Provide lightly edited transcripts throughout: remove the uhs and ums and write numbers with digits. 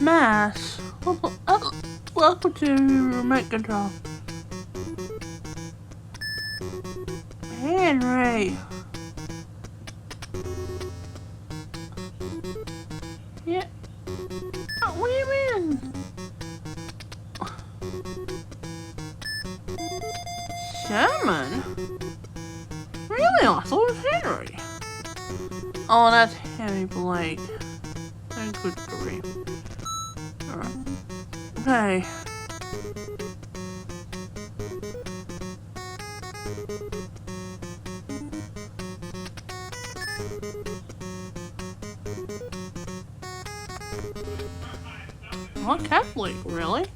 Mass. Welcome to remote control. Henry. Yeah. What do you mean? Sherman? Really? I thought it was Henry. Oh, that's Henry Blake. Thank good grief. Alright. Okay. Not Catholic, really?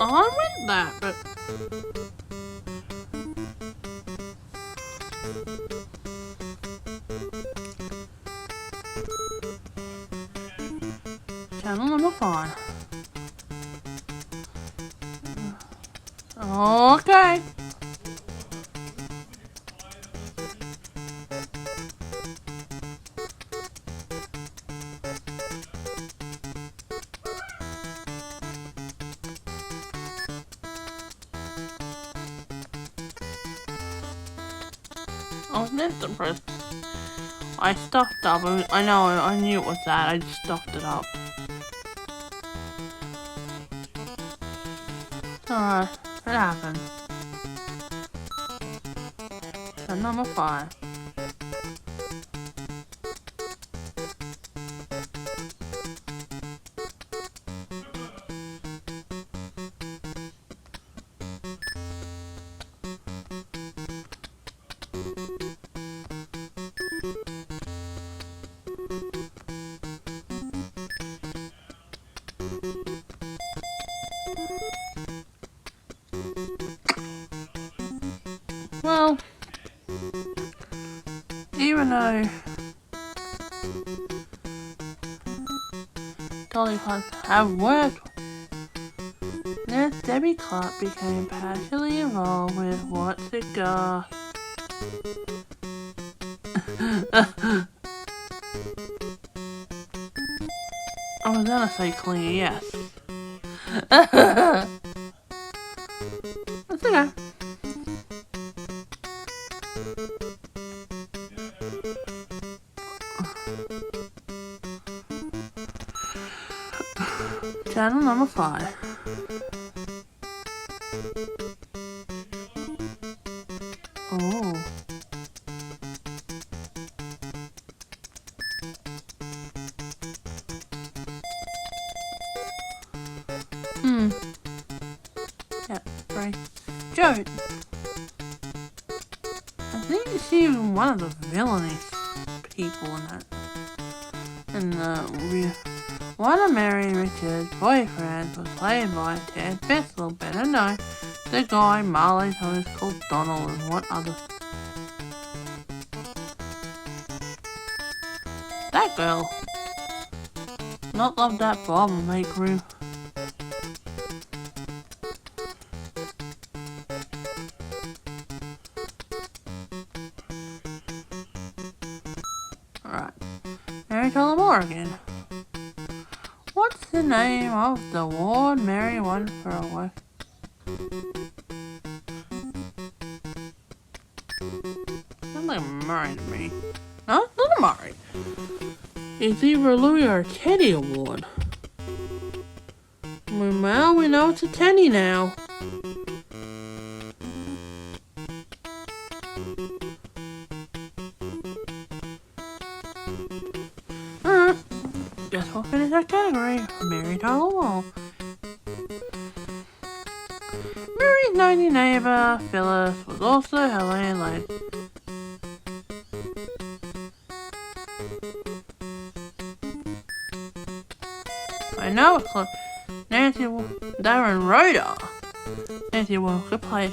Oh, I read that, but... Channel number 5. Okay. I was meant to press. I stuffed up. I know, I knew it was that. I just stuffed it up. Alright, it happened. So number 5. Well, even though Dolly Parton have worked, Debbie Clark became passionately involved with What's It Got. I was gonna say clean, yes. That's okay. Channel number 5. Oh. Yep, right. Joe. I think she's one of the villainous people in that. One of Mary Richards' boyfriends was played by Ted Bethel, better known. The guy Marley told is called Donald and what other. That girl. Not love that Bob and make room. Alright. Mary tell them more again. What's the name of the award Mary won for a work? Sounds like Murray to me. No, it's not a Murray. It's either a Louis or a Teddy award. Well, we know it's a Teddy now. Guess we'll finish that category. Mary Tyler Wall. Mary's 90 neighbor, Phyllis, was also her landlady. I know it's close. Nancy Darren Rhoda. Nancy Walker played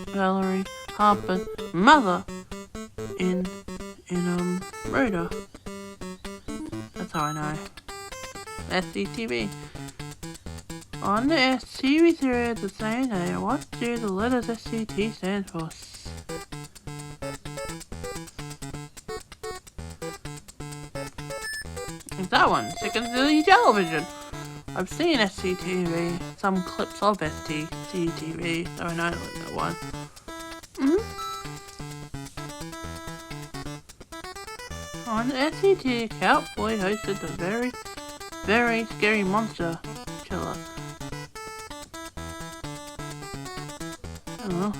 Valerie Harper's mother in Rhoda. That's how I know. SCTV. On the TV series the same day, what do the letters SCT stand for? that one? Second City Television. I've seen SCTV, some clips of SCTV, so I know that one. On SCT, Cowboy hosted the very, very scary monster killer. Oh.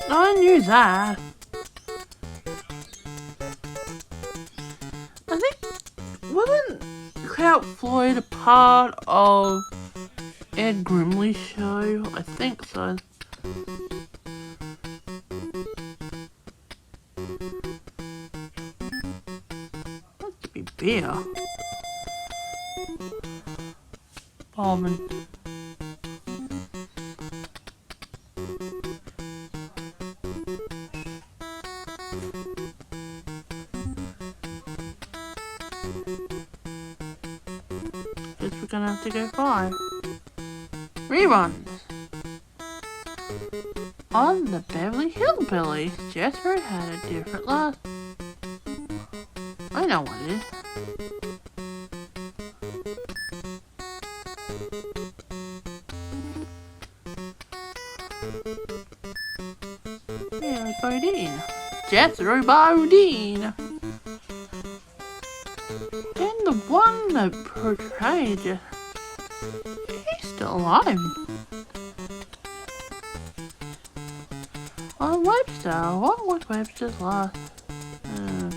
I knew that. I think, wasn't Clout Floyd a part of Ed Grimley's show? I think so. Must be beer. Almond. Guess we're gonna have to go 5. Reruns. On the Beverly Hillbillies, Jethro had a different last. I know what it is. Yeah, Bodine. Jethro Bodine. And the one that portrayed it, he's still alive. On Webster, what was Webster's last? I don't know.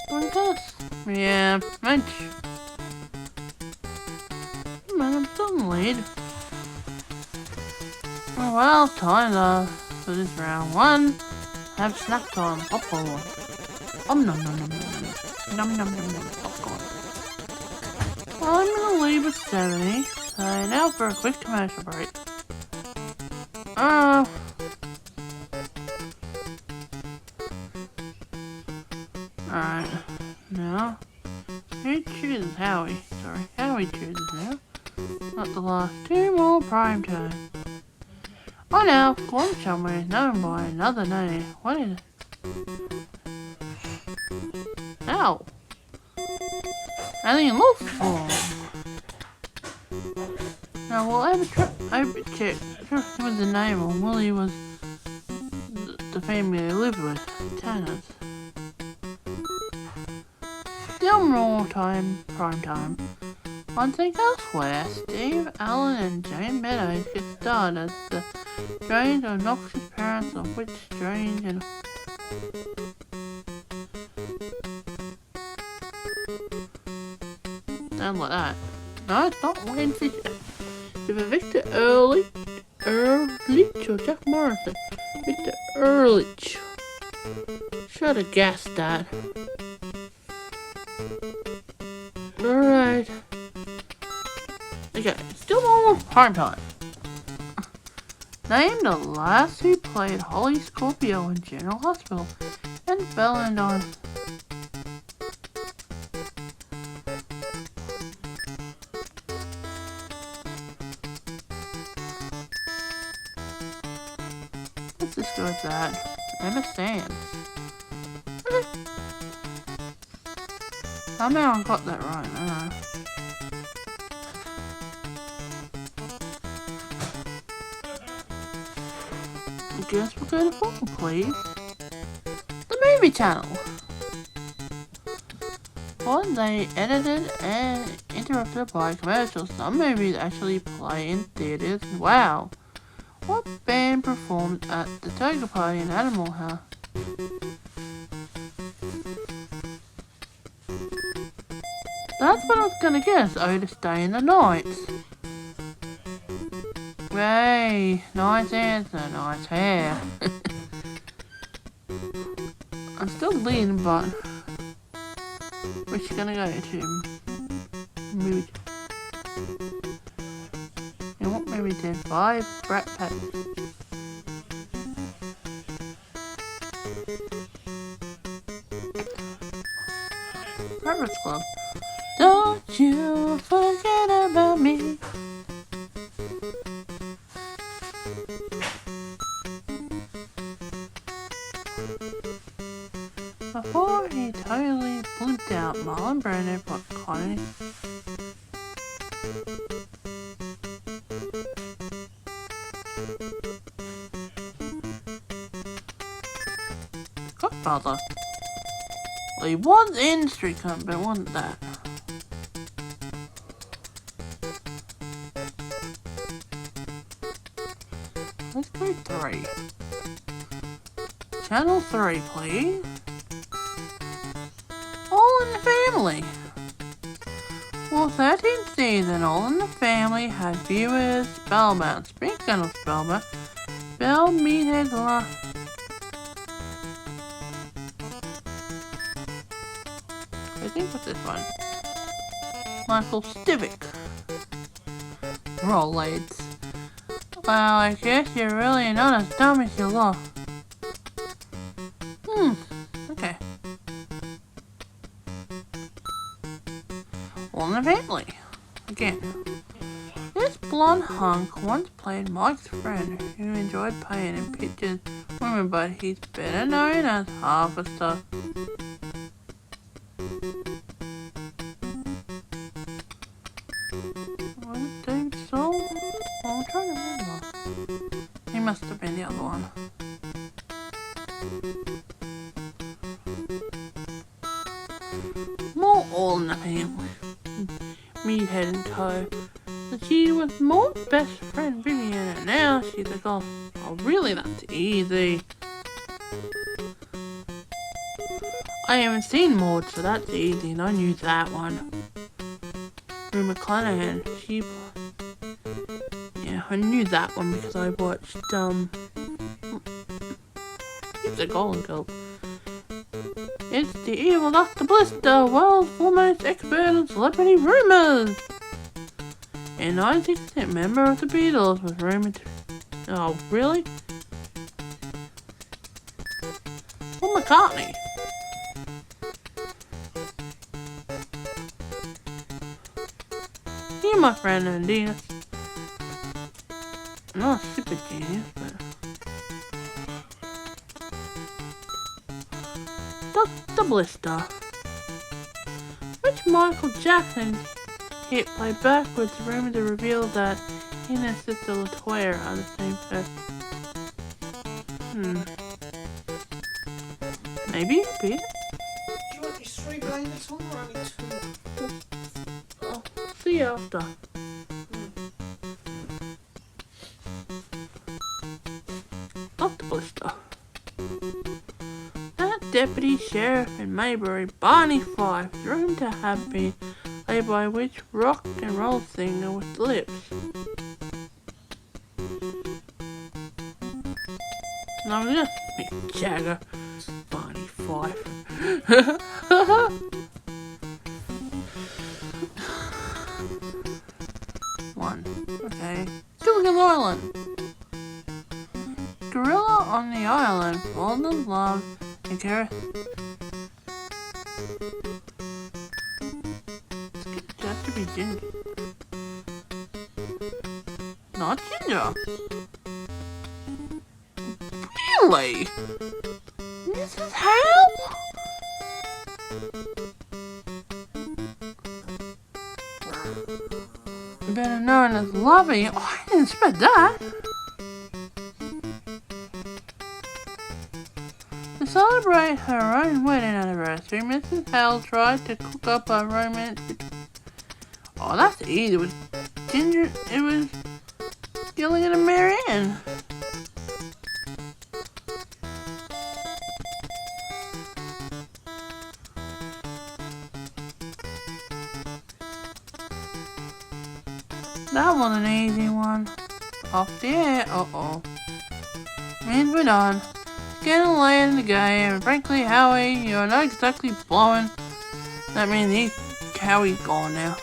What is this? Yeah, Munch. Man, I'm still in the lead. Oh, well, time for this round 1. Have snack time. Popcorn. Nom nom nom nom nom. Nom nom nom nom. Popcorn. I'm in the lead with 70. So now for a quick commercial break. Alright. Now, who chooses Howie? Sorry, Howie chooses now. Not the last 2 more prime time. Oh now, Glum Chummer is known by another name. What is it? Ow! Alien Wolf Form. Now we'll over check if he was the name or Willie was the family they lived with. Tanners. Still more time, prime time. One thing elsewhere, Steve Allen and Jane Meadows get starred as the strange or noxious parents of which strange and sound like that. No, it's not Wayne Fisher. It's Victor Ehrlich or Jack Morrison. Victor Ehrlich. Should have guessed that. Alright. Okay, still more prime time. Name the last who played Holly Scorpio in General Hospital and fell and on. Let's just go with that. Emma Sands. Somehow I got that right, I don't know. I guess we'll go to 4, please. The movie channel. When they edited and interrupted by commercials, some movies actually play in theaters. Wow. What band performed at the Toga Party in Animal House? That's what I was gonna guess. Otis Day in the Nights. Hey, nice answer, nice hair. I'm still leading, but which gonna go to? Movie. And what movie did 5? Brat Pack. Breakfast Club. Don't you forget about me. totally blimped out. Marlon Brando, what Connie? Godfather. Well, he was in Street Cup, but it wasn't that. Let's go 3. Channel 3, please. All in the Family. Well, 13th season, All in the Family had viewers spellbound. Speaking of spellbound, Bell Meathead I think what's this one? Michael Stivic. Roll lights. Well, I guess you're really not as dumb as you look. Okay. All in the Family. Again. This blonde hunk once played Mike's friend who enjoyed playing in pictures women, but he's better known as Harvester. Was it David Soul? Oh, I'm trying to remember. He must have been the other one. More All in the Family. Meathead and Co. But she was Maud's best friend Vivian, and now she's a girl. Oh, really? That's easy. I haven't seen Maud, so that's easy, and I knew that one. Rue McClanahan, yeah, I knew that one because I watched, it's a Golden Globe. It's the evil Dr. Blister, world's foremost expert on celebrity rumors. A 96% member of the Beatles was rumored to... Oh, really? Paul McCartney. You're my friend, indeed. Not a super genius, but... Dr. Blister. Which Michael Jackson hit play backwards, rumored to reveal that he and his sister Latoya are the same person. Maybe? Peter? Do you want these 3 blankets on or only 2? I'll see you after. Dr. Blister. That deputy sheriff in Maybury, Barney Fife, is rumored to have been played by which rock and roll singer with lips? No, just Mick Jagger. Barney Fife. One. Okay. Gilligan Island. Gorilla on the island, fallen in love, and Gareth. It has to be Ginger. Not Ginger. Really? This is how? Better known as Lovey. Oh, I didn't expect that. To celebrate her own wedding anniversary, Mrs. Hale tried to cook up a romance. Oh, that's easy. It was Ginger. It was Gilligan and Marianne. That was an easy one. Off the air. Uh-oh. Means we're done. Getting late in the game, and frankly, Howie, you're not exactly blowing. That means Howie's gone now.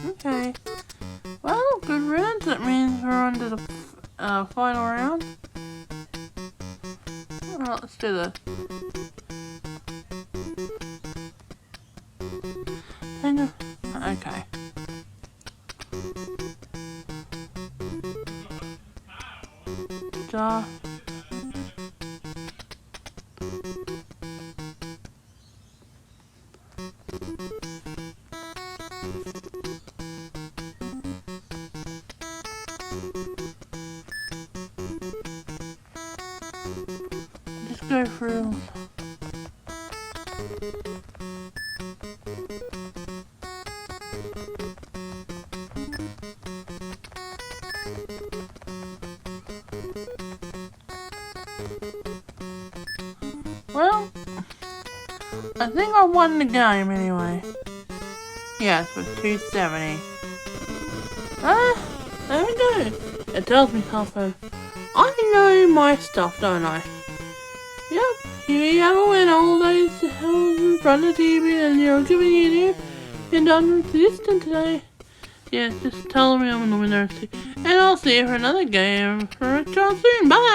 Okay. Well, good riddance. That means we're on to the final round. Alright, let's do this. Okay. star. Just go through. Well, I think I won the game anyway. Yes, with 270. There we go. It tells me something. I know my stuff, don't I? Yep, here you have it when all those hills in front of the TV and you're giving you you're done with this today. Yes, just tell me I'm in the winner. And I'll see you for another game for a soon. Bye!